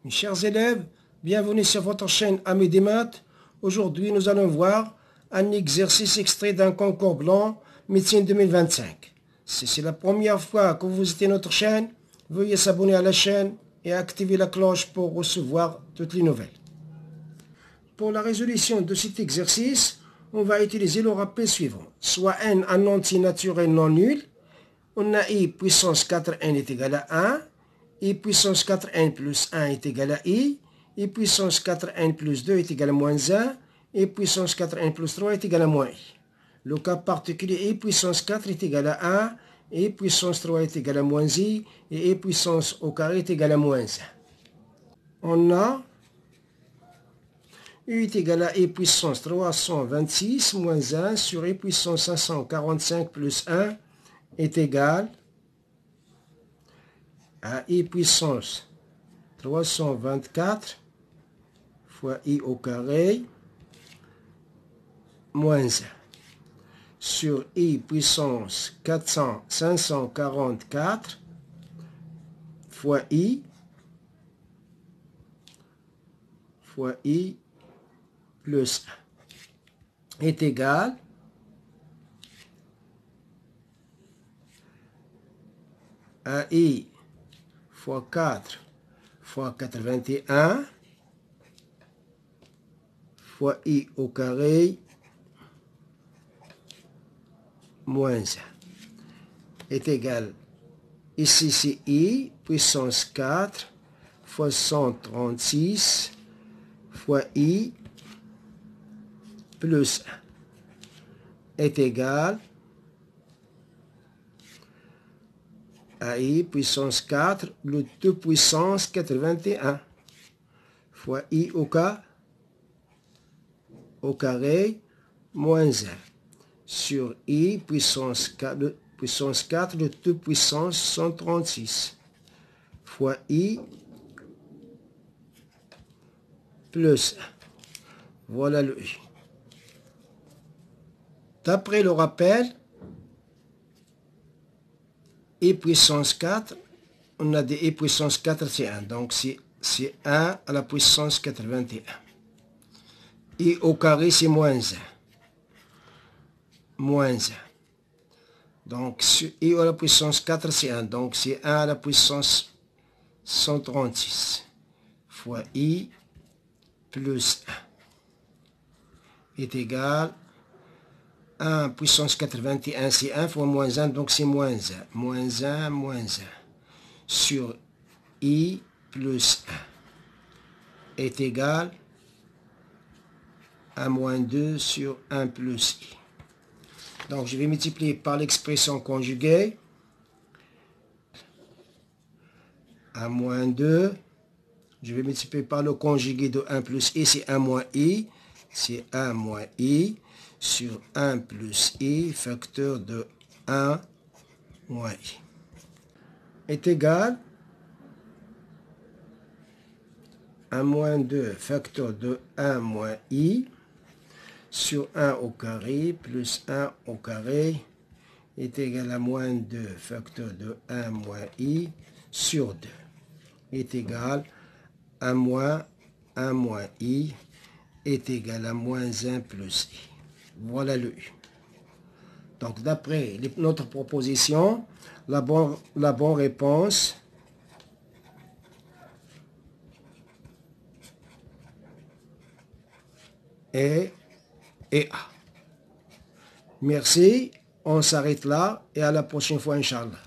Mes chers élèves, bienvenue sur votre chaîne Amis des maths. Aujourd'hui, nous allons voir un exercice extrait d'un concours blanc médecine 2025. Si c'est la première fois que vous visitez notre chaîne, veuillez s'abonner à la chaîne et activer la cloche pour recevoir toutes les nouvelles. Pour la résolution de cet exercice, on va utiliser le rappel suivant. Soit n un entier naturel non nul, on a i puissance 4n est égal à 1, i puissance 4n plus 1 est égal à i puissance 4n plus 2 est égal à moins 1, i puissance 4n plus 3 est égal à moins i. Le cas particulier, i puissance 4 est égal à 1, i puissance 3 est égal à moins i, et i puissance au carré est égal à moins 1. On a u est égal à i puissance 326 moins 1 sur i puissance 545 plus 1 est égal à i puissance 324 fois i au carré moins 1 sur i puissance 544 fois i plus 1 est égal à i fois 4 fois 81 fois i au carré moins 1 est égal, ici c'est i puissance 4 fois 136 fois i plus 1 est égal à i puissance 4, le tout puissance 81 fois i au carré moins 1 sur i puissance 4, le tout puissance 136 fois i plus 1. Voilà le i. D'après le rappel, i puissance 4, on a des i puissance 4, c'est 1. Donc, c'est 1 à la puissance 81. I au carré, c'est moins 1. Moins 1. Donc, i à la puissance 4, c'est 1. Donc, c'est 1 à la puissance 136 fois i plus 1 est égal 1 puissance 81, c'est 1 fois moins 1, donc c'est moins 1. Moins 1, moins 1. Sur i plus 1 est égal à moins 2 sur 1 plus i. Donc je vais multiplier par l'expression conjuguée. À moins 2, je vais multiplier par le conjugué de 1 plus i, c'est 1 moins i. C'est 1 moins i. Sur 1 plus i, facteur de 1 moins i, est égal à moins 2, facteur de 1 moins i, sur 1 au carré, plus 1 au carré, est égal à moins 2, facteur de 1 moins i, sur 2, est égal à moins 1 moins i, est égal à moins 1 plus i. Voilà le u. Donc, d'après notre proposition, la bonne réponse est A. Merci, on s'arrête là et à la prochaine fois, Inch'Allah.